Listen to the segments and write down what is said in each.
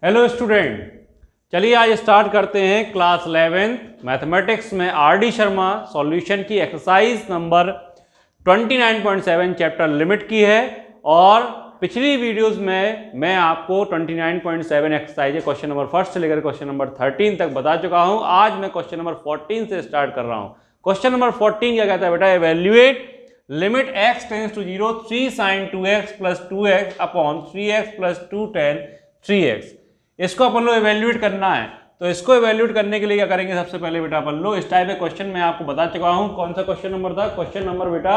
Hello student, चलिए आज start करते हैं क्लास 11th मैथमेटिक्स में आर.डी. शर्मा सॉल्यूशन की एक्सरसाइज नंबर 29.7 चैप्टर लिमिट की है। और पिछली वीडियोस में मैं आपको 29.7 एक्सरसाइज है क्वेश्चन नंबर फर्स्ट से लेकर क्वेश्चन नंबर 13 तक बता चुका हूं। आज मैं क्वेश्चन नंबर 14 से स्टार्ट कर रहा हूं। क्वेश्चन नंबर 14 क्या कहता है बेटा? Evaluate limit x tends to 0 3 sin 2x plus 2x upon 3x plus 2 tan 3x। इसको अपन लोग एवेल्यूएट करना है, तो इसको एवेल्यूएट करने के लिए क्या करेंगे? सबसे पहले बेटा अपन लोग इस टाइप के क्वेश्चन मैं आपको बता चुका हूं। कौन सा क्वेश्चन नंबर था? क्वेश्चन नंबर बेटा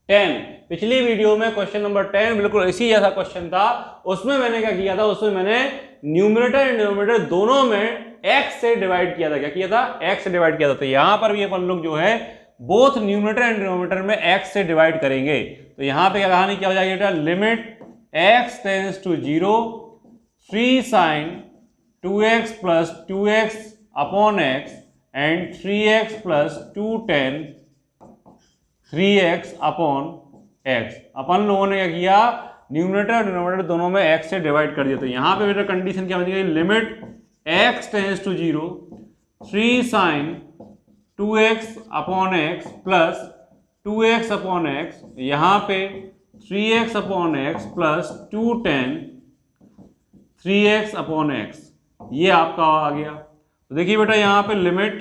10। पिछली वीडियो में क्वेश्चन नंबर 10 बिल्कुल इसी जैसा क्वेश्चन था। उसमें मैंने क्या किया था? उसमें मैंने न्यूमरेटर एंड डिनोमिनेटर दोनों में x से डिवाइड किया था। क्या किया था? x से डिवाइड किया था। तो यहां पर भी अपन लोग जो है बोथ न्यूमरेटर एंड डिनोमिनेटर में x से डिवाइड करेंगे। तो यहां पे क्या कहानी क्या हो जाएगी बेटा? Limit x tends to 0 3 sin 2x plus 2x upon x and 3x plus 2 tan 3x upon x। अपन लोगों ने क्या किया? न्यूमरेटर और डिनोमिनेटर दोनों में x से डिवाइड कर दिया। तो यहां पे बेटा कंडीशन क्या बन गई? Limit x tends to 0 3 sin 2x upon x plus 2x upon x, यहां पे 3x upon x plus 2 tan 3x upon x, ये आपका आ गया। तो देखिए बेटा यहां पे लिमिट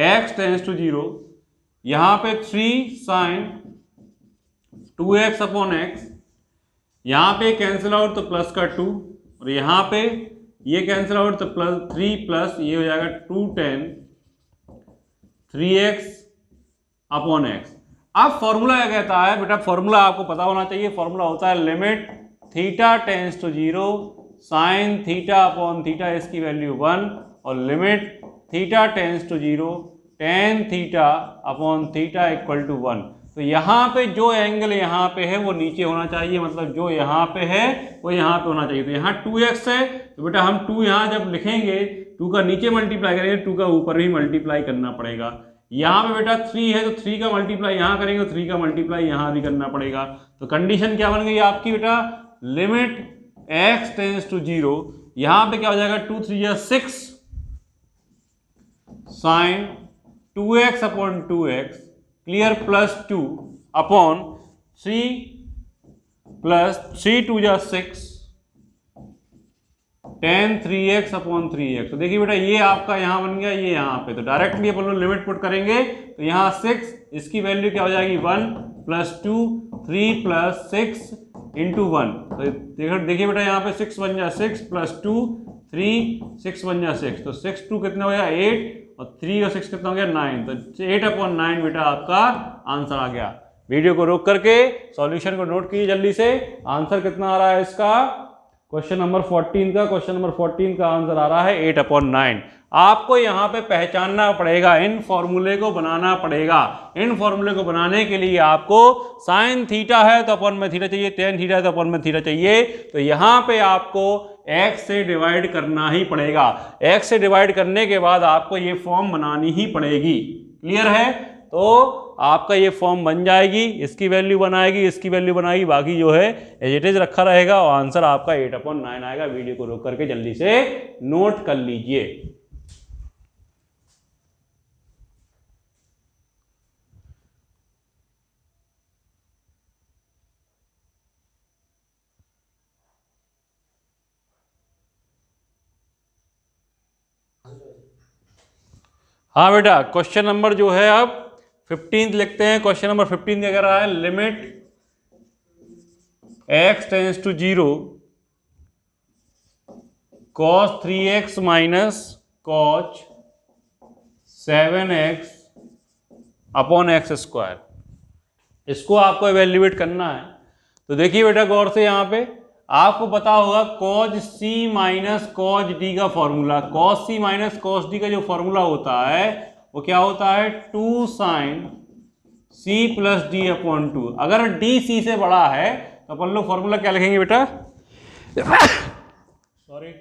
x टेंड्स टू 0, यहां पे 3 sin 2x अपॉन x, यहां पे कैंसिल आउट तो प्लस का 2, और यहां पे ये कैंसिल आउट तो प्लस 3 प्लस ये हो जाएगा 2 tan 3x अपॉन x। अब फॉर्मूला क्या कहता है बेटा? फॉर्मूला आपको पता होना चाहिए। फॉर्मूला होता है limit theta tends to 0 sine theta upon theta, इसकी वैल्यू 1, और limit theta tends to 0 tan theta upon theta equal to 1। तो यहाँ पे जो एंगल यहाँ पे है वो नीचे होना चाहिए, मतलब जो यहाँ पे है वो यहाँ पे होना चाहिए। तो यहाँ 2x है, तो बेटा हम 2 यहाँ जब लिखेंगे 2 का नीचे मल्टीप्लाई करेंगे, 2 का ऊपर भी मल्टीप्लाई करना पड़ेगा। यहाँ पे बेटा 3 है, तो 3 का मल्टीप्लाई यहाँ करेंगे तो 3 का मल्टीप्लाई यहाँ भी करना पड़ेगा। तो कंडीशन क्या बन गई आपकी बेटा? लिमिट x टेंड्स टू 0, यहां पे क्या हो जाएगा? 2 3 या 6 sine 2x upon 2x clear plus 2 upon 3 plus 3 2 या 6 tan 3x अपॉन 3x। तो देखिए बेटा ये आपका यहां बन गया, ये यहां पे। तो डायरेक्टली अपन लोग लिमिट पुट करेंगे तो यहां 6, इसकी वैल्यू क्या हो जाएगी? 1 प्लस 2 3 प्लस 6 इंटू 1। तो देखिए बेटा यहाँ पे 6 बन जाए 6 प्लस 2 3 6 बन जाए 6, तो 6 2 कितना हो गया? 8, और 3 और 6 कितना हो गया? 9। तो 8 अपॉन 9 बेटा आपका आंसर आ गया। वीडियो को रोक करके सॉल्यूशन को नोट कीजिए जल्दी से। आंसर कितना आ रहा है इसका? क्वेश्चन नंबर 14 का, क्वेश्चन नंबर 14 का आंसर आ रहा है 8 अपॉन 9। आपको यहाँ पे पहचानना पड़ेगा, इन फॉर्मूले को बनाना पड़ेगा। इन फॉर्मूले को बनाने के लिए आपको साइन थीटा है तो अपन में थीटा चाहिए, टेन थीटा है तो अपन में थीटा चाहिए। तो यहाँ पे आपको x से डिवाइड करना ही पड़ेगा। x से डिवाइड करने के बाद आपको ये फॉर्म बनानी ही पड़ेगी। क्लियर है? तो आपका ये फॉर्म बन जाएगी, इसकी वैल्यू बनाएगी, इसकी वैल्यू बनाएगी, बाकी जो है एज इट इज रखा रहेगा और आंसर आपका 8 अपॉन 9 आएगा। वीडियो को रोक करके जल्दी से नोट कर लीजिए। हाँ बेटा, क्वेश्चन नंबर जो है अब 15 लिखते हैं। क्वेश्चन नंबर 15 क्या कह रहा है? Limit x tends to 0 cos 3x minus cos 7x upon x square. इसको आपको एवेल्युएट करना है। तो देखिए बेटा गौर से, यहाँ पे आपको पता होगा cos c minus cos d का formula. cos c minus cos d का जो फॉर्मूला होता है वो क्या होता है? 2 sin c plus d upon 2। अगर d c से बड़ा है तो अपन लोग फॉर्मूला क्या लिखेंगे बेटा? Sorry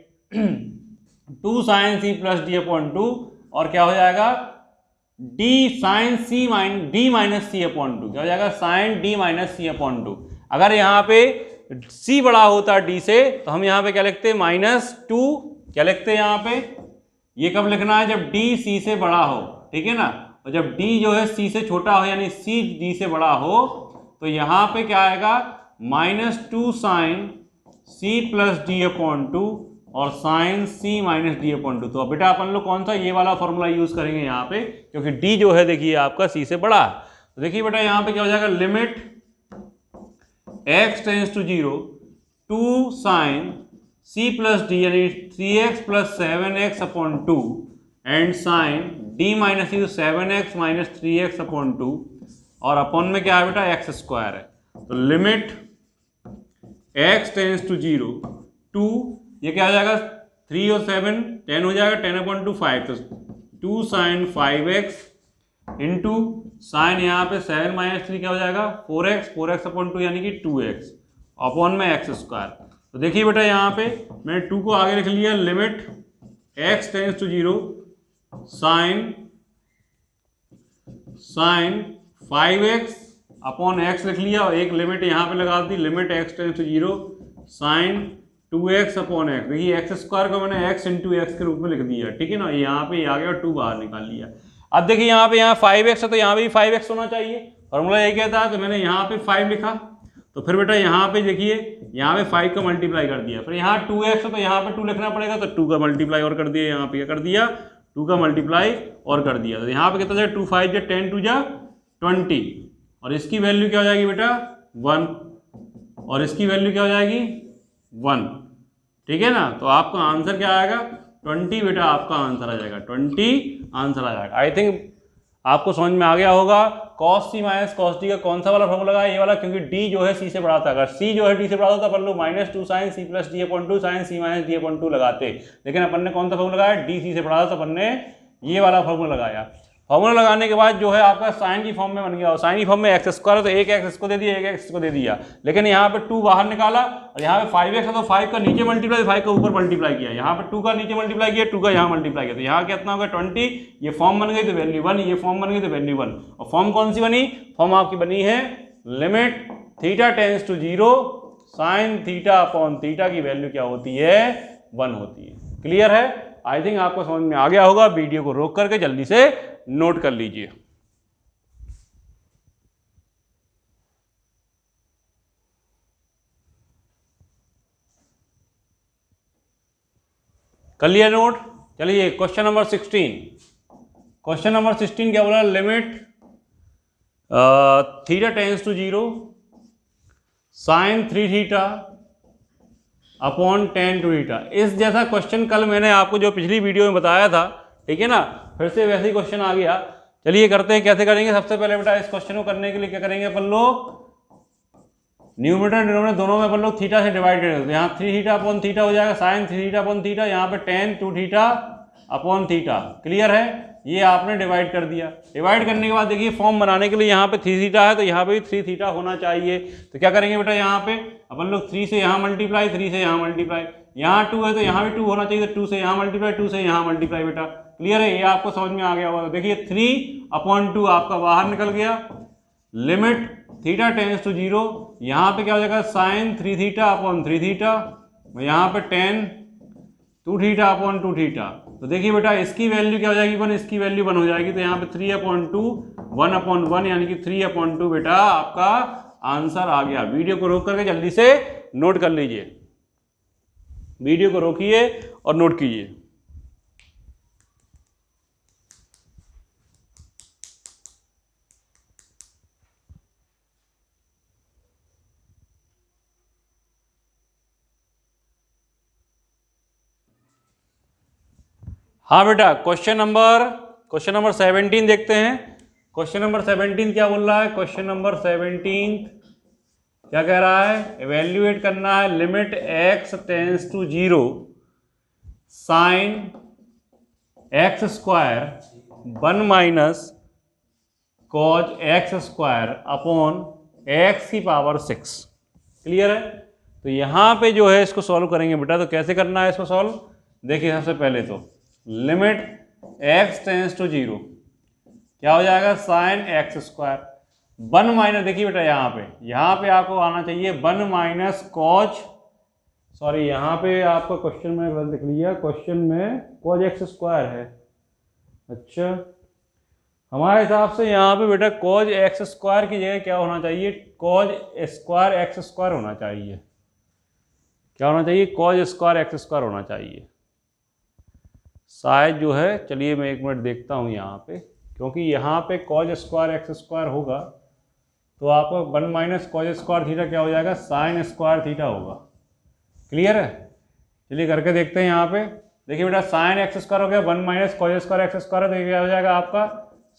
2 sin c plus d upon 2, और क्या हो जाएगा? d sin c d minus c upon 2। क्या हो जाएगा? sin d minus c upon 2। अगर यहाँ पे c बड़ा होता है d से तो हम यहाँ पे क्या लिखते हैं -2, क्या लिखते हैं यहाँ पे, ये कब लिखना है जब d c से बड़ा हो, ठीक है ना। और जब d जो है c से छोटा हो यानी c d से बड़ा हो तो यहाँ पे क्या आएगा -2 sine c plus D upon 2 और sine c minus D upon 2। तो अब बेटा अपन लोग कौन सा ये वाला फॉर्मूला यूज करेंगे यहाँ पे, क्योंकि d जो है देखिए आपका c से बड़ा है। तो देखिए बेटा यहाँ पे क्या हो जाएगा, limit x tends to 0 2 sine c plus D यानी 3x plus 7x upon 2 and sine d minus 7x minus 3x upon 2 और अपॉन में क्या है बेटा x स्क्वायर है। तो लिमिट x टेंस टू 0 2, ये क्या हो जाएगा 3 और 7 10 हो जाएगा, 10 अपॉन 2 5, तो 2 साइन 5x इंटू साइन यहाँ पे 7 माइनस 3 क्या हो जाएगा 4x अपॉन 2 यानी कि 2x अपॉन में x स्क्वायर। तो देखिए बेटा यहाँ पे मैंने 2 को आगे लिख लिया, limit x tends to 0 sine 5x upon x लिख लिया और एक लिमिट यहाँ पे लगा दी, limit x tends to 0 sine 2x upon x। देखिए एक्स स्क्वायर को मैंने x इंटू एक्स के रूप में लिख दिया, ठीक है ना। यहाँ पे आ गया और 2 बाहर निकाल लिया। अब देखिए यहाँ पे 5x है तो यहाँ पे भी 5x होना चाहिए, फॉर्मूला यही कहता है। तो मैंने यहाँ पे 5 लिखा, तो फिर बेटा यहाँ पे देखिए यहाँ पे 5 का मल्टीप्लाई कर दिया, फिर यहाँ 2x है तो यहाँ पे 2 लिखना पड़ेगा, तो 2 का मल्टीप्लाई और कर दिया, यहाँ पे क्या कर दिया 2 का मल्टीप्लाई और कर दिया। तो यहाँ पे कितना जाए 2 5 जा 10 2 जा 20 और इसकी वैल्यू क्या हो जाएगी बेटा 1 और इसकी वैल्यू क्या हो जाएगी 1, ठीक है ना। तो आपका आंसर क्या आएगा 20 बेटा, आपका आंसर आ जाएगा 20 आंसर आ जाएगा। आई थिंक आपको समझ में आ गया होगा cos c minus cos d का कौन सा वाला फॉर्मूला लगा, ये वाला, क्योंकि d जो है c से बड़ा था। अगर c जो है d से बड़ा होता अपन लोग -2 sine c plus D upon 2 sine c minus D upon 2 लगाते, लेकिन अपन ने कौन सा फॉर्मूला लगाया d c से बड़ा था तो अपन ने ये वाला फॉर्मूला लगाया। फॉर्मूला लगाने के बाद जो है आपका साइन की फॉर्म में बन गया और साइन की फॉर्म में एक्स स्क्वायर है तो एक एक्स इसको दे दिया एक एक्स इसको दे दिया, लेकिन यहाँ पे 2 बाहर निकाला और यहाँ पे 5x है तो 5 का नीचे मल्टीप्लाई 5 का ऊपर मल्टीप्लाई किया, यहाँ पे 2 का नीचे मल्टीप्लाई किया 2 का यहाँ मल्टीप्लाई किया, तो यहाँ कितना होगा 20, ये फॉर्म बन गई तो वैल्यू 1, ये फॉर्म बन गई तो वैल्यू 1। और फॉर्म कौन सी बनी, फॉर्म आपकी बनी है limit theta tends to 0 sine theta upon theta की वैल्यू क्या होती है 1 होती है। क्लियर है, आई थिंक आपको समझ में आ गया होगा। वीडियो को रोक करके जल्दी से नोट कर लीजिए। कर लिया नोट। चलिए क्वेश्चन नंबर 16, क्वेश्चन नंबर 16 क्या बोला, limit theta tends to 0 sine 3 theta upon tan 2 theta. इस जैसा क्वेश्चन कल मैंने आपको जो पिछली वीडियो में बताया था, ठीक है ना, फिर से वैसे ही क्वेश्चन आ गया। चलिए करते हैं, कैसे करेंगे। सबसे पहले बेटा इस क्वेश्चन को करने के लिए क्या करेंगे अपन लोग, न्यूमरेटर डिनोमिनेटर दोनों में अपन लोग थीटा से डिवाइड करेंगे, तो यहाँ 3 थीटा अपॉन थीटा हो जाएगा साइन 3 थीटा अपॉन थीटा, यहाँ पे tan 2 theta upon theta. Clear है, ये आपने डिवाइड कर दिया। डिवाइड करने के बाद देखिए फॉर्म बनाने के लिए यहाँ पे 3 थीटा है तो यहाँ पे भी 3 थीटा होना चाहिए। तो क्या करेंगे बेटा, यहाँ पे अपन लोग 3 से यहाँ मल्टीप्लाई 3 से यहाँ मल्टीप्लाई, यहाँ 2 है तो यहाँ भी 2 होना चाहिए, तो 2 से यहाँ मल्टीप्लाई 2 से यहाँ मल्टीप्लाई बेटा। क्लियर है, ये आपको समझ में आ गया होगा। देखिए 3 अपॉन 2 आपका बाहर निकल गया, लिमिट थीटा टेंस टू 0, यहाँ पे क्या हो जाएगा साइन 3 थीटा अपॉन 3 थीटा, यहाँ पे tan 2 थीटा अपॉन 2 थीटा। तो देखिए बेटा इसकी वैल्यू क्या हो जाएगी 1, इसकी वैल्यू 1 हो जाएगी, तो यहाँ पे 3 अपॉन 2 1 अपॉन 1 यानी कि 3 अपॉन 2 बेटा आपका आंसर आ गया। वीडियो को रोक करके जल्दी से नोट कर लीजिए, वीडियो को रोकिए और नोट कीजिए। हाँ बेटा, क्वेश्चन नंबर 17 देखते हैं। क्वेश्चन नंबर 17 क्या बोल रहा है, क्वेश्चन नंबर 17 क्या कह रहा है, इवेल्युएट करना है limit x tends to 0 sine x square 1 minus cos x square upon x की पावर 6। क्लियर है, तो यहाँ पे जो है इसको सॉल्व करेंगे बेटा। तो कैसे करना है इसको सॉल्व, देखिए सबसे पहले तो लिमिट x टेंस टू 0 क्या हो जाएगा sine x square, one minus, देखिए बेटा यहाँ पे आपको आना चाहिए वन माइनस कॉज, सॉरी यहाँ पे आपका क्वेश्चन में गलत लिख लिया, क्वेश्चन में कॉज एक्स स्क्वायर है। अच्छा, हमारे हिसाब से यहाँ पे बेटा कॉज एक्स स्क्वायर की जगह क्या होना चाहिए, कॉज स्क्वायर एक्स स्क्वायर होना चाहिए। क्या होना चाहिए, कॉज स्क्वायर एक्स स्क्वायर होना चाहिए शायद जो है। चलिए मैं एक मिनट देखता हूँ यहाँ पे, क्योंकि यहाँ पे कॉज स्क्वायर एक्स स्क्वायर होगा तो आपका one minus cos square theta क्या हो जाएगा, साइन स्क्वायर थीटा होगा। क्लियर है, चलिए करके देखते हैं। यहाँ पे देखिए बेटा साइन एक्स स्क्वायर हो गया, one minus cos square x square, तो क्या हो जाएगा आपका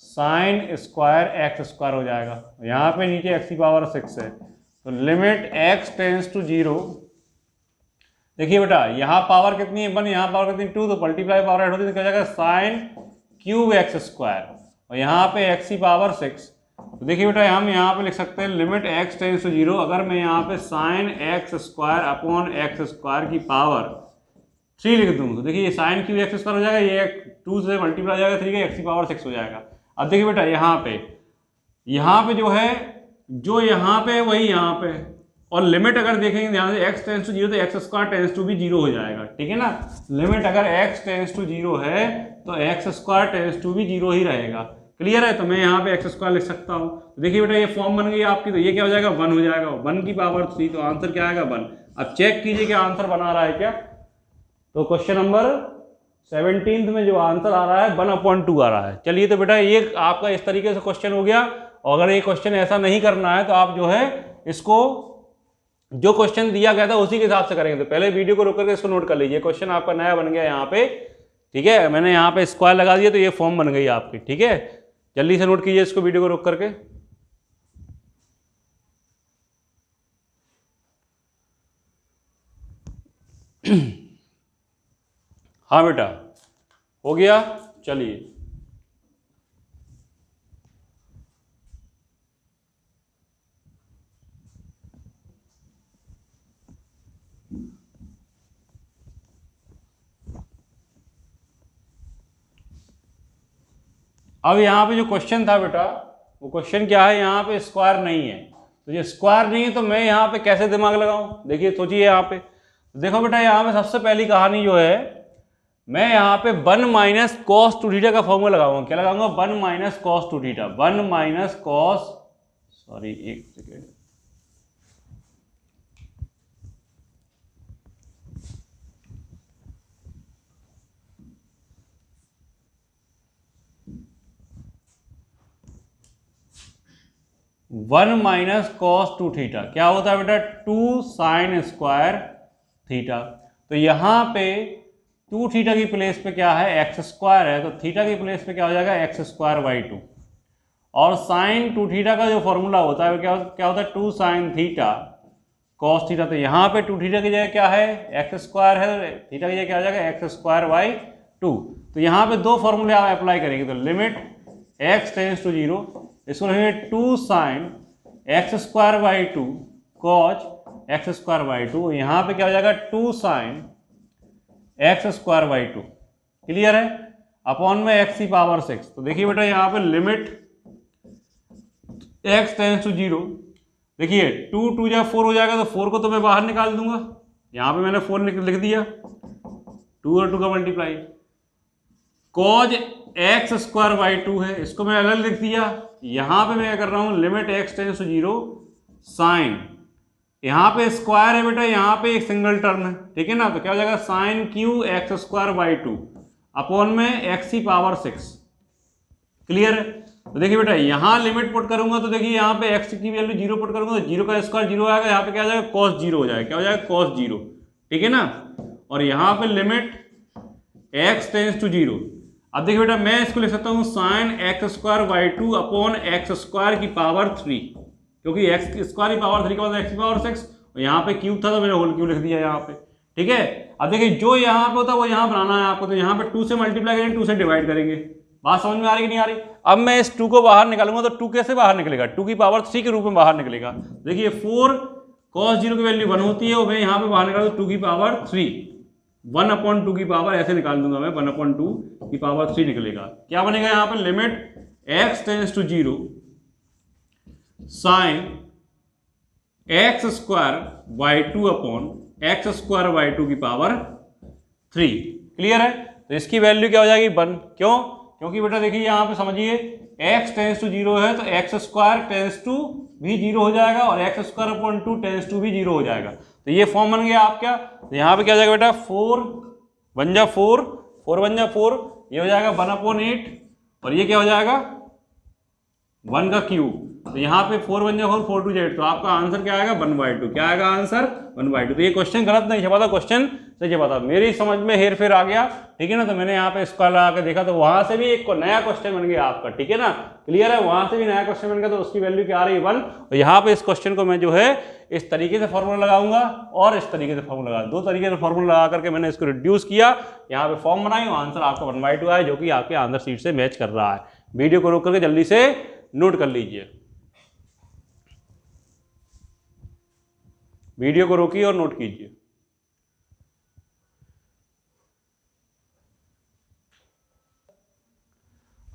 साइन स्क्वायर एक्स स्क्वायर हो जाएगा। यहाँ पे नीचे एक्स की पावर 6 है, तो लिमिट एक्स टेंस टू 0। देखिए बेटा यहाँ पावर कितनी है 1, यहाँ पावर कितनी 2, तो मल्टीप्लाई पावर ऐड होती है तो क्या हो जाएगा साइन क्यूब एक्स स्क्वायर, और यहाँ पे एक्स की पावर 6। तो देखिए बेटा हम यहाँ पे लिख सकते हैं लिमिट एक्स टेंस टू 0। अगर मैं यहाँ पे sign X square upon X square की पावर 3 लिख दूँ तो देखिए ये साइन क्यूब एक्स स्क्वायर हो जाएगा, ये 2 से मल्टीप्लाई हो जाएगा 3 का, एक्स की पावर 6 हो जाएगा। अब देखिए बेटा यहाँ पे जो है, जो यहाँ पे वही यहाँ पे, और लिमिट अगर देखेंगे ध्यान से एक्स टेंस टू 0 तो एक्स स्क्वायर टेंस टू भी 0 हो जाएगा। ठीक है ना, लिमिट अगर एक्स टेंस टू 0 है तो एक्स स्क्वायर टेंस टू भी 0 ही रहेगा। क्लियर है, तो मैं यहाँ पे एक्स स्क्वायर लिख सकता हूँ। तो देखिए बेटा ये फॉर्म बन गई आपकी, तो ये क्या हो जाएगा 1 हो जाएगा, 1 की पावर 3, तो आंसर क्या आएगा 1। अब चेक कीजिए कि आंसर बना रहा है क्या। तो क्वेश्चन नंबर 17 में जो आंसर आ रहा है 1/2 आ रहा है। चलिए तो बेटा ये आपका इस तरीके से क्वेश्चन हो गया। और अगर ये क्वेश्चन ऐसा नहीं करना है तो आप जो है इसको जो क्वेश्चन दिया गया था उसी के हिसाब से करेंगे। तो पहले वीडियो को रोक करके इसको नोट कर लीजिए, क्वेश्चन आपका नया बन गया यहाँ पे। ठीक है, मैंने यहाँ पे स्क्वायर लगा दिया तो ये फॉर्म बन गई आपकी। ठीक है, जल्दी से नोट कीजिए इसको वीडियो को रोक करके। हाँ बेटा हो गया, चलिए अब यहाँ पे जो क्वेश्चन था बेटा, वो क्वेश्चन क्या है, यहाँ पे स्क्वायर नहीं है। तो ये स्क्वायर नहीं है तो मैं यहाँ पे कैसे दिमाग लगाऊं, देखिए सोचिए यहाँ पे। देखो बेटा यहाँ पे सबसे पहली कहानी जो है, मैं यहाँ पे 1 माइनस कॉस टू थीटा का फॉर्मूला लगाऊंगा। क्या लगाऊंगा, 1 minus cos two theta, 1 minus cos, sorry एक second, one minus cos two theta क्या होता है बेटा, 2 साइन स्क्वायर थीटा। तो यहाँ पे 2 थीटा की प्लेस पे क्या है, एक्स स्क्वायर है, तो थीटा की प्लेस पे क्या हो जाएगा एक्स स्क्वायर बाई 2। और साइन 2 थीटा का जो फॉर्मूला होता है क्या होता है 2 साइन थीटा कॉस थीटा। तो यहाँ पे 2 थीटा की जगह क्या है, एक्स स्क्वायर है, थीटा की जगह क्या हो जाएगा एक्स स्क्वायर बाई 2। तो यहाँ पे 2 फॉर्मूले आप अप्लाई करेंगे, तो लिमिट एक्स टेंस टू 0, इसको लिखेंगे 2 sign X square by 2 cos x square by 2। यहाँ पे क्या हो जाएगा 2 sign X square by 2। Clear है, अपॉन में एक्स की पावर 6। तो देखिए बेटा यहाँ पे लिमिट एक्स टेंस टू 0, देखिए 2 2 या 4 हो जाएगा, तो 4 को तो मैं बाहर निकाल दूंगा। यहाँ पे मैंने 4 लिख दिया, 2 और 2 का multiply. Cos x square by 2 है, इसको मैं अलग लिख दिया। यहाँ पे मैं क्या कर रहा हूँ, limit X tends to 0 sine, यहाँ पे स्क्वायर है बेटा, यहाँ पे एक सिंगल टर्म है। ठीक है ना, तो क्या हो जाएगा sine Q X square by 2 upon में एक्स की पावर 6। क्लियर है, तो देखिए बेटा यहाँ लिमिट पुट करूंगा तो देखिए यहाँ पे एक्स की वैल्यू 0 पुट करूंगा तो 0 का स्क्वायर 0 आएगा, यहाँ पे क्या आ जाएगा कॉस 0 हो जाएगा, क्या हो जाएगा कॉस 0। ठीक है ना, और यहाँ पे लिमिट एक्स टेंस टू 0। अब देखिए बेटा मैं इसको लिख सकता हूँ sign X square by 2 upon X square की पावर 3, क्योंकि एक्स स्क्वायर की पावर 3 का मतलब एक्स की पावर 6, और यहाँ पे क्यूब था तो मैंने होल क्यूब लिख दिया यहाँ पे। ठीक है, अब देखिए जो यहाँ पे होता है वो यहाँ बनाना है आपको, तो यहाँ पे 2 से मल्टीप्लाई करेंगे, 2 से डिवाइड करेंगे। बात समझ में आ रही कि नहीं आ रही। अब मैं इस 2 को बाहर निकालूंगा तो 2 कैसे बाहर निकलेगा, 2 की पावर 3 के रूप में बाहर निकलेगा। देखिए 4 cos 0 की वैल्यू 1 होती है, और मैं यहाँ पे बाहर निकालूँ 2 की पावर 3, 1/2 की पावर ऐसे निकाल दूंगा मैं, 1/2 की पावर 3 निकलेगा। क्या बनेगा यहाँ पे, limit x tends to 0 sine X square by two upon X square by two की पावर 3। क्लियर है? तो इसकी वैल्यू क्या हो जाएगी 1। क्यों? क्योंकि बेटा देखिए यहाँ पे समझिए x टेंस टू 0 है तो एक्स स्क्वायर टेंस टू भी 0 हो जाएगा और X square upon 2 tends to भी 0 हो जाएगा। तो ये फॉर्म बन गया आपका। तो यहाँ पे क्या हो जाएगा बेटा 4 1 जा 4, 4 1 जा 4, ये हो जाएगा 1/8 और ये क्या हो जाएगा 1 का क्यूब। तो यहाँ पे 4 1 जा 4, 4 2 जा 8, तो आपका आंसर क्या आएगा 1/2। क्या आएगा आंसर 1/2। तो ये क्वेश्चन गलत नहीं छपा था, क्वेश्चन सही छपा था। मेरी समझ में हेर फेर आ गया, ठीक है ना। तो मैंने यहाँ पे स्क्वायर लगा के देखा तो वहां से भी एक नया क्वेश्चन बन गया आपका, ठीक है ना। क्लियर है? वहां से भी नया क्वेश्चन बन गया तो उसकी वैल्यू क्या आ रही है 1। तो यहाँ पे इस क्वेश्चन को मैं जो है इस तरीके से फॉर्मूला लगाऊंगा और इस तरीके से फॉर्मूला लगा, दो तरीके से फॉर्मूला लगा करके मैंने इसको रिड्यूस किया, यहाँ पे फॉर्म बनाई, आंसर आपका 1/2 आया, जो कि आपके आंसर शीट से मैच कर रहा है। वीडियो को रोक करके जल्दी से नोट कर लीजिए, वीडियो को रोकिए और नोट कीजिए।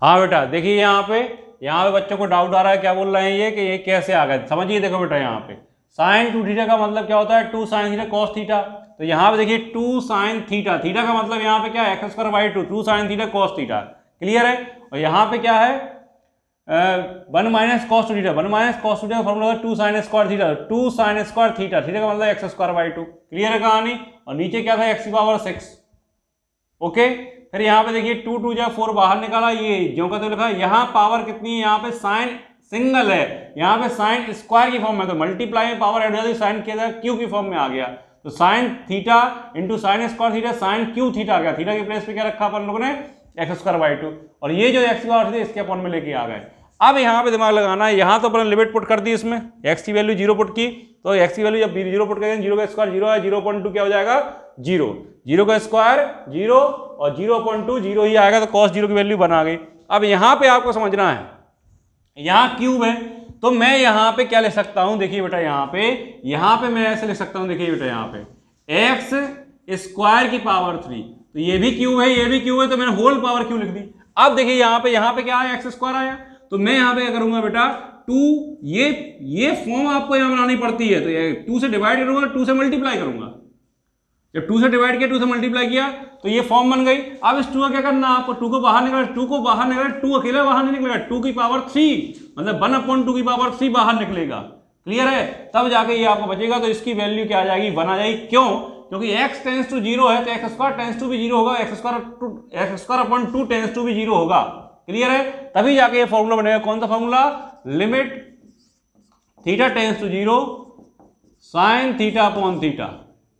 हाँ बेटा देखिए यहाँ पे बच्चों को डाउट आ रहा है, क्या बोल रहे हैं ये कि ये कैसे आ गए। समझिए देखो बेटा यहाँ पे साइन 2 थीटा का मतलब क्या होता है 2 साइन थीटा कॉस थीटा। तो यहाँ पे देखिए 2 साइन थीटा, थीटा का मतलब यहाँ पे क्या है x square by 2, 2 sine theta cos theta. Clear है? और यहाँ पे क्या है 1 minus cos two theta, 1 minus cos two theta का फॉर्मूला होता है 2 sign square theta, 2 sign square theta, theta का मतलब एक्स स्क्वायर बाई 2। क्लियर है कहानी? और नीचे क्या था एक्स की पावर 6। ओके, फिर यहाँ पे देखिए 2 2 जा 4 बाहर निकाला, ये जो का तो लिखा है। यहाँ पावर कितनी है, यहाँ पे साइन सिंगल है, यहाँ पे साइन स्क्वायर की फॉर्म में, तो मल्टीप्लाई में पावर ऐड हो जाती, साइन किया क्यू की फॉर्म में आ गया। तो sine theta into sine square theta, sine cube theta आ गया। थीटा के प्लेस पे क्या रखा अपन लोगों ने एक्स स्क्वायर बाई 2, और ये जो एक्स स्क्वायर थी इसके अपॉन में लेके आ गए। अब यहाँ पे दिमाग लगाना है, यहाँ तो अपने लिमिट पुट कर दी, इसमें एक्स की वैल्यू 0 पुट की, तो एक्स की वैल्यू जब 0 पुट करेंगे 0 का स्क्वायर 0 है, 0.2 क्या हो जाएगा 0, 0 का स्क्वायर 0 और 0.2 0 ही आएगा, तो cos 0 की वैल्यू 1 आ गई। अब यहाँ पे आपको समझना है, यहाँ क्यूब है तो मैं यहाँ पे क्या लिख सकता हूँ, देखिए बेटा यहाँ पे मैं ऐसे लिख सकता हूँ, देखिए बेटा यहाँ पे एक्स स्क्वायर की पावर 3, तो ये भी क्यूब है ये भी क्यूब है, तो मैंने होल पावर क्यू लिख दी। अब देखिए यहाँ पे क्या आया एक्स स्क्वायर आया, तो मैं यहाँ पे क्या करूंगा बेटा 2, ये फॉर्म आपको यहाँ बनानी पड़ती है, तो ये 2 से डिवाइड करूंगा, 2 से मल्टीप्लाई करूंगा। जब 2 से डिवाइड किया 2 से मल्टीप्लाई किया तो ये फॉर्म बन गई। अब इस 2 का क्या करना है आपको, 2 को बाहर निकाला, 2 को बाहर निकाला, 2 अकेला बाहर नहीं निकलेगा, 2 की पावर 3 मतलब 1/2 की पावर 3 बाहर निकलेगा। क्लियर है? तब जाके ये आपको बचेगा, तो इसकी वैल्यू क्या आ जाएगी 1 आ जाएगी। क्यों? क्योंकि x टेंस टू 0 है तो एक्स स्क्वायर टेंस टू भी 0 होगा, X square upon 2 tends to भी 0 होगा। क्लियर है? तभी जाके ये फॉर्मूला बनेगा। कौन सा formula? Limit theta tends to 0 sine theta upon theta,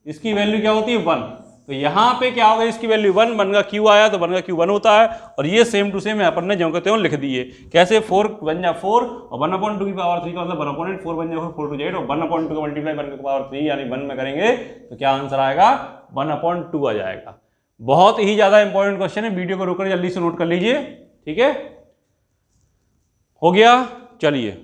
इसकी वैल्यू क्या होती है 1। तो यहाँ पे क्या होगा, इसकी वैल्यू 1, 1 का क्यू आया तो 1 का क्यू 1 होता है, और ये सेम टू सेम अपन ने जो कहते हैं लिख दिए। कैसे 4 1 जा 4 और 1/2 की पावर 3 का मतलब 1/8, 4 1 जा 4, 4 2 जा 8 और 1/2 का मल्टीप्लाई 1 की पावर 3 यानी 1 में करेंगे तो क्या आंसर आएगा 1/2 आ जाएगा। बहुत ही ज्यादा इंपॉर्टेंट क्वेश्चन है, वीडियो को रोककर जल्दी से नोट कर लीजिए। ठीक है, हो गया? चलिए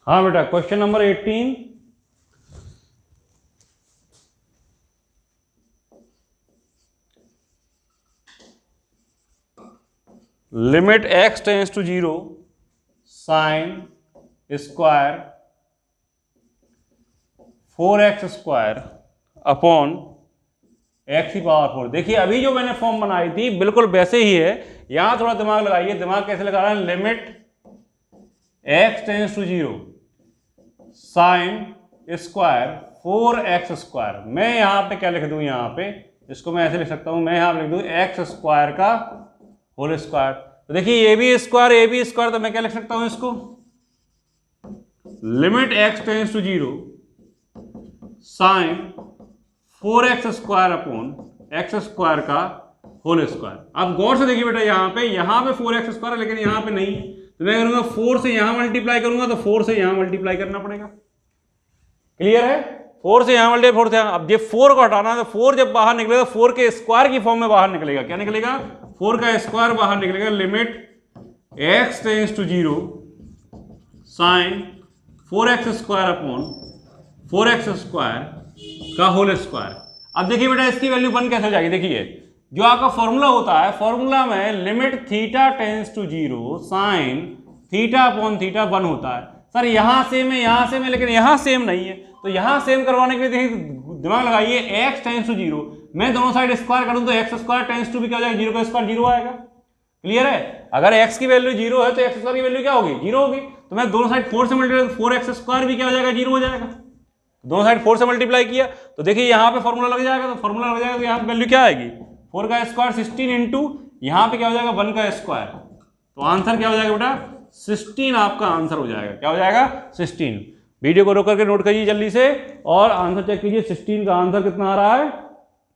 हाँ बेटा, question number 18, limit x tends to 0 sine square 4x square upon x की पावर 4। देखिए अभी जो मैंने फॉर्म बनाई थी बिल्कुल वैसे ही है, यहां थोड़ा दिमाग लगाइए। दिमाग कैसे लगा रहा है? Limit x tends to 0 sine square 4x square, मैं यहां पे क्या लिख दूं, यहां पे इसको मैं ऐसे लिख सकता हूं, मैं यहां लिख दूं x स्क्वायर का होल स्क्वायर। तो देखिए ए बी स्क्वायर, तो मैं क्या लिख सकता हूं इसको, limit x tends to 0 sine 4x square upon x square का होल स्क्वायर। अब गौर से देखिए बेटा, यहाँ पे 4x स्क्वायर है लेकिन यहाँ पे नहीं है, तो मैं करूंगा 4 से यहाँ मल्टीप्लाई करूंगा तो 4 से यहाँ मल्टीप्लाई करना पड़ेगा। क्लियर है? 4 से यहाँ मल्टीप्लाई 4 से यहाँ। अब ये 4 को हटाना है तो 4 जब बाहर निकलेगा 4 के स्क्वायर की फॉर्म में बाहर निकलेगा। क्या निकलेगा? 4 का स्क्वायर बाहर निकलेगा। Limit x tends to 0 sine 4x square upon 4x square का होल स्क्वायर। अब देखिए बेटा, इसकी वैल्यू 1 कैसे हो जाएगी? देखिए, जो आपका फॉर्मूला होता है, फॉर्मूला में limit theta tends to 0 sine theta upon theta 1 होता है। सर यहाँ सेम है, यहाँ सेम है, लेकिन यहाँ सेम नहीं है, तो यहाँ सेम करवाने के लिए देखिए दिमाग लगाइए, x टेंड्स टू 0, मैं दोनों साइड स्क्वायर करूँ तो x स्क्वायर टेंड्स टू भी क्या हो जाएगा? 0 का स्क्वायर 0 आएगा। क्लियर है? अगर x की वैल्यू 0 है तो x स्क्वायर की वैल्यू क्या होगी? 0 होगी। तो मैं दोनों साइड 4 से मल्टीप्लाई, 4x स्क्वायर भी क्या हो जाएगा? 0 हो जाएगा। दोनों साइड 4 से मल्टीप्लाई किया तो देखिए यहाँ पे फॉर्मूला लग जाएगा, तो फॉर्मूला लग जाएगा तो यहाँ पे वैल्यू क्या आएगी? 4 का स्क्वायर 16 इंटू यहाँ पे क्या हो जाएगा? 1 का स्क्वायर। तो आंसर क्या हो जाएगा बेटा? 16 आपका आंसर हो जाएगा। क्या हो जाएगा? 16। वीडियो को रोक करके नोट करिए जल्दी से और आंसर चेक कीजिए। 16 का आंसर कितना आ रहा है?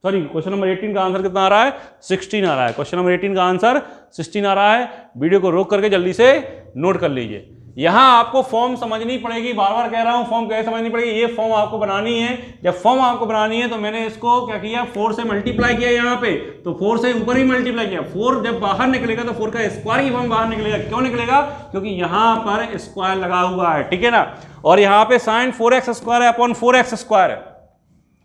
सॉरी, क्वेश्चन नंबर 18 का आंसर कितना आ रहा है? 16 आ रहा है। क्वेश्चन नंबर 18 का आंसर 16 आ रहा है। वीडियो को रोक करके जल्दी से नोट कर लीजिए। यहां आपको फॉर्म समझनी पड़ेगी, बार बार कह रहा हूं, फॉर्म कैसे समझनी पड़ेगी? ये फॉर्म आपको बनानी है। जब फॉर्म आपको बनानी है तो मैंने इसको क्या किया? 4 से मल्टीप्लाई किया यहाँ पे, तो 4 से ऊपर ही मल्टीप्लाई किया। 4 जब बाहर निकलेगा तो 4 का स्क्वायर की फॉर्म बाहर निकलेगा। क्यों निकलेगा? क्योंकि यहाँ पर स्क्वायर लगा हुआ है, ठीक है ना। और यहाँ पे साइन 4x स्क्वायर है अपॉन 4x स्क्वायर है।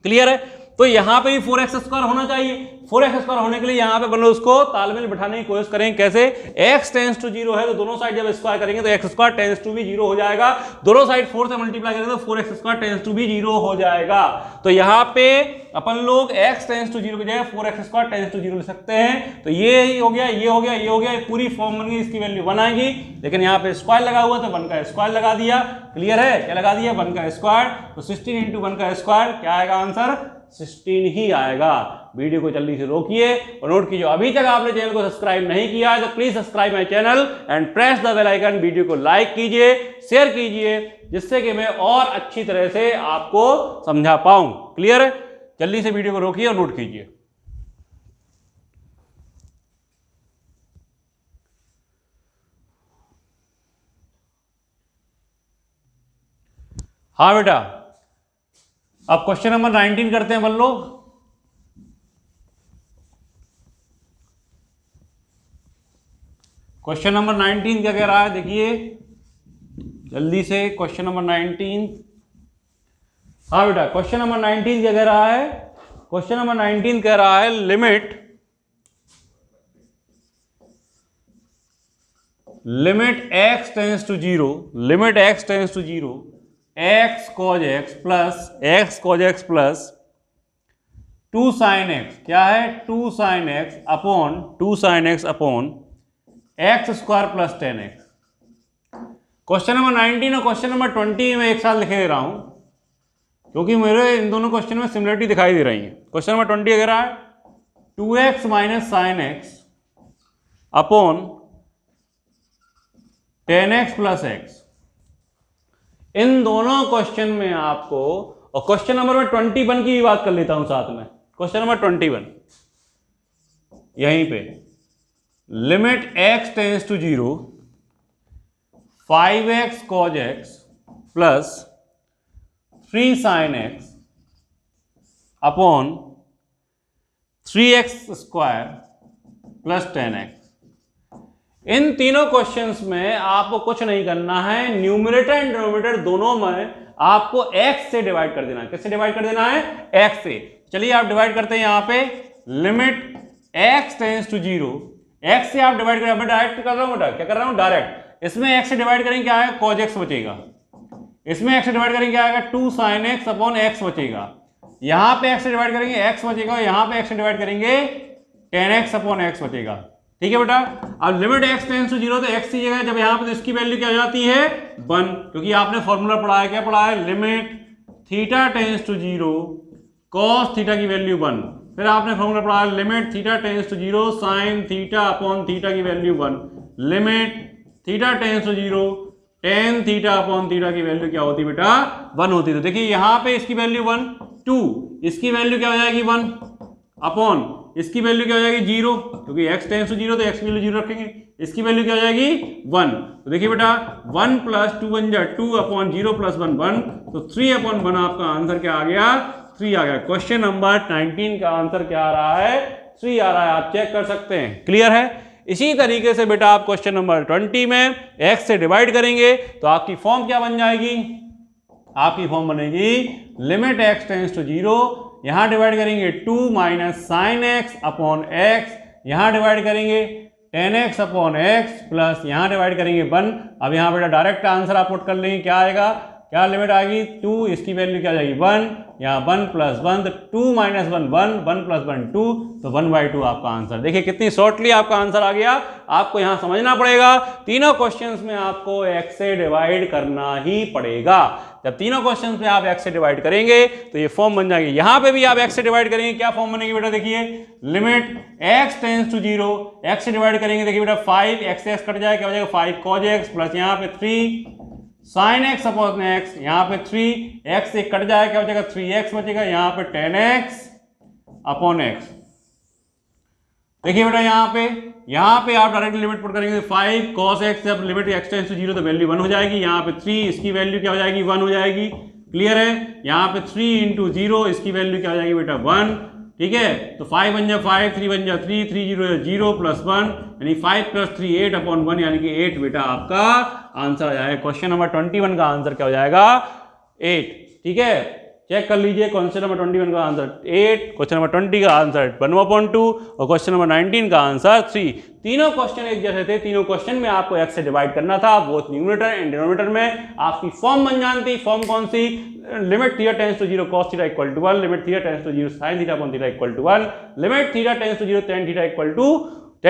क्लियर है? तो यहाँ पे भी 4x स्क्वायर होना चाहिए। 4x स्क्वायर होने के लिए यहाँ पे बनो उसको तालमेल बिठाने की कोशिश करेंगे। कैसे? x टेंड्स टू 0 है तो दोनों साइड जब स्क्वायर करेंगे तो x स्क्वायर टेंड्स टू भी 0 हो जाएगा। दोनों साइड 4 से मल्टीप्लाई करेंगे तो 4x स्क्वायर टेंड्स टू भी 0 हो जाएगा। तो यहाँ पे अपन लोग x टेंड्स टू 0 की जगह 4x स्क्वायर टेंड्स टू 0 लिख सकते हैं। तो ये हो गया, ये हो गया, ये हो गया, पूरी फॉर्म बन गई, इसकी वैल्यू 1 आएगी। लेकिन यहाँ पे स्क्वायर लगा हुआ तो 1 का स्क्वायर लगा दिया। क्लियर है? क्या लगा दिया? 1 का स्क्वायर। तो 16 इंटू 1 का स्क्वायर क्या आएगा? आंसर 16 ही आएगा। वीडियो को जल्दी से रोकिए और नोट कीजिए। अभी तक आपने चैनल को सब्सक्राइब नहीं किया है तो please subscribe my channel and press the bell icon. Video को लाइक कीजिए, शेयर कीजिए, जिससे कि मैं और अच्छी तरह से आपको समझा पाऊं। क्लियर है? जल्दी से वीडियो को रोकिए और नोट कीजिए। हाँ बेटा, अब क्वेश्चन नंबर 19 करते हैं अपन लोग। क्वेश्चन नंबर 19 क्या कह रहा है? देखिए जल्दी से, क्वेश्चन नंबर 19। हाँ बेटा, क्वेश्चन नंबर 19 क्या कह रहा है? क्वेश्चन नंबर 19 कह रहा है limit x tends to 0, limit x tends to 0 x cos x plus 2 sin x, क्या है? 2 sin x upon x square plus 10x। Question number 19 और क्वेश्चन नंबर 20 में एक साथ लिखे दे रहा हूं क्योंकि मेरे इन दोनों क्वेश्चन में सिमिलरिटी दिखाई दे रही है। क्वेश्चन नंबर 20 कह रहा है 2x minus sine x upon 10x plus x। इन दोनों क्वेश्चन में आपको, और क्वेश्चन नंबर में 21 की भी बात कर लेता हूं साथ में। क्वेश्चन नंबर 21 यहीं पे, limit x tends to 0 5x cos x plus 3 sin x upon 3x square plus 10x। इन तीनों क्वेश्चंस में आपको कुछ नहीं करना है, न्यूमरेटर एंड डिनोमिनेटर दोनों में आपको x से डिवाइड कर देना है। किससे डिवाइड कर देना है? x से। चलिए आप डिवाइड करते हैं। यहां पे limit x tends to 0, x से आप डिवाइड करें। मैं डायरेक्ट कर रहा हूं बेटा, क्या कर रहा हूं? डायरेक्ट। इसमें x से डिवाइड करेंगे क्या है? cos x बचेगा। इसमें x से डिवाइड करेंगे क्या आएगा? 2 sin x अपॉन x बचेगा। यहां पे x से डिवाइड करेंगे x बचेगा, यहां पे x से डिवाइड करेंगे 10x अपॉन x बचेगा। ठीक है बेटा। अब लिमिट x टेंड्स टू 0 तो x की जगह जब यहां पर, तो इसकी वैल्यू क्या हो जाती है? 1, क्योंकि आपने फॉर्मूला पढ़ा है। क्या पढ़ा है? Limit theta tends to 0 cos theta की वैल्यू 1। फिर आपने फॉर्मूला पढ़ा है limit theta tends to 0 sin theta upon theta की value 1। Limit theta tends to 0 tan theta upon theta की वैल्यू क्या होती है बेटा 1 होती है। तो देखिए यहाँ पे इसकी वैल्यू 1, 2, इसकी वैल्यू क्या हो जाएगी 1 अपॉन इसकी वैल्यू क्या हो जाएगी 0, क्योंकि x टेंस टू 0 तो x की वैल्यू 0 रखेंगे, इसकी वैल्यू क्या हो जाएगी 1। तो देखिए बेटा 1 + 2 बन जाए 2 अपॉन 0 + 1 1, तो 3 अपॉन 1 आपका आंसर क्या आ गया 3 आ गया। क्वेश्चन नंबर 19 का आंसर क्या आ रहा है 3 आ रहा है, आप चेक कर सकते हैं। क्लियर है। इसी तरीके से बेटा आप क्वेश्चन नंबर 20 में x से डिवाइड करेंगे तो आपकी फॉर्म क्या बन जाएगी, आपकी फॉर्म बनेगी लिमिट x टेंस टू 0, यहां डिवाइड करेंगे 2 - sin x अपॉन x, यहां डिवाइड करेंगे 10x अपॉन x प्लस यहां डिवाइड करेंगे 1। अब यहां बेटा डायरेक्ट आंसर आप पुट कर लेंगे, क्या आएगा, क्या लिमिट आएगी 2, इसकी वैल्यू क्या जाएगी 1, यहाँ 1 + 1 तो 2 - 1 1, 1 + 1 2, तो 1/2 आपका आंसर। देखिए कितनी शॉर्टली आपका आंसर आ गया। आपको यहाँ समझना पड़ेगा तीनों क्वेश्चंस में आपको x से डिवाइड करना ही पड़ेगा। जब तीनों क्वेश्चंस में आप x से डिवाइड करेंगे तो ये फॉर्म बन जाएगी। यहाँ पे भी आप x से डिवाइड करेंगे, क्या फॉर्म बनेगी बेटा, देखिए limit x tends to 0, x से डिवाइड करेंगे, देखिए बेटा 5 x से x कट जाएगा, क्या हो जाएगा 5 cos x प्लस यहाँ पे 3 sin x अपॉन x, यहाँ पे 3 x से कट जाएगा, क्या हो जाएगा 3x बचेगा, यहाँ पे 10x अपॉन x। देखिए बेटा यहाँ पे आप डायरेक्ट लिमिट पुट करेंगे 5 cos x, जब लिमिट x टेंस टू 0 तो वैल्यू 1 हो जाएगी, यहाँ पे 3 इसकी वैल्यू क्या हो जाएगी 1 हो जाएगी। क्लियर है। यहाँ पे 3 × 0 इसकी वैल्यू क्या हो जाएगी बेटा 1, ठीक है। तो 5 बन जाए 5, 3 बन जाए 3, 3 0 0 प्लस 1 यानी 5 + 3 8 अपॉन 1 यानी कि 8 बेटा आपका आंसर आ जाएगा। क्वेश्चन नंबर 21 का आंसर क्या हो जाएगा 8, ठीक है। चेक कर लीजिए क्वेश्चन नंबर 21 का आंसर 8, क्वेश्चन नंबर 20 का आंसर 1/2 और क्वेश्चन नंबर 19 का आंसर 3। तीनों क्वेश्चन एक जैसे थे, तीनों क्वेश्चन में आपको x से डिवाइड करना था, बोथ न्यूमरेटर एंड डिनोमिनेटर में। आपकी फॉर्म बन जानती, फॉर्म कौन सी, limit theta tends to 0 cos theta = 1, limit theta tends to 0 sin theta upon theta = 1, limit theta tends to 0 tan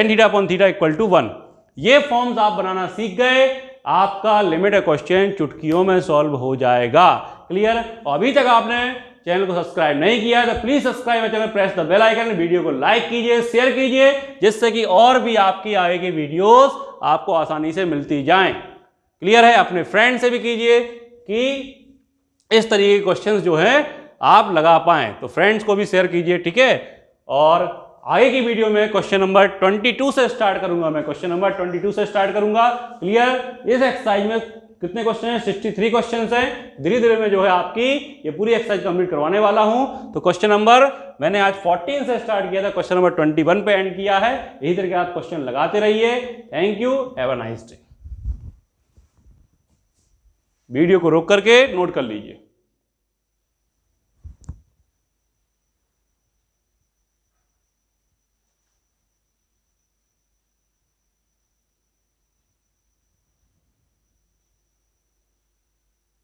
theta upon theta = 1। ये फॉर्म्स आप बनाना सीख गए, आपका लिमिट क्वेश्चन चुटकियों में सॉल्व हो जाएगा। क्लियर। और अभी तक आपने चैनल को सब्सक्राइब नहीं किया है तो please subscribe channel, press the bell icon, video को लाइक कीजिए, शेयर कीजिए, जिससे कि और भी आपकी आगे की वीडियोस आपको आसानी से मिलती जाएं। क्लियर है। अपने फ्रेंड से भी कीजिए कि इस तरीके के क्वेश्चंस जो है आप लगा पाएं, तो फ्रेंड्स को भी शेयर कीजिए, ठीक है। और आगे की वीडियो में क्वेश्चन नंबर 22 से स्टार्ट करूंगा, मैं क्वेश्चन नंबर 22 से स्टार्ट करूंगा। क्लियर। इस एक्सरसाइज में कितने क्वेश्चन हैं, 63 क्वेश्चन हैं। धीरे धीरे में जो है आपकी ये पूरी एक्सरसाइज कंप्लीट करवाने वाला हूं। तो क्वेश्चन नंबर मैंने आज 14 से स्टार्ट किया था, क्वेश्चन नंबर 21 पे एंड किया है। यही तरीके आप क्वेश्चन लगाते रहिए। Thank you, have a nice day. Video को रोक करके नोट कर लीजिए।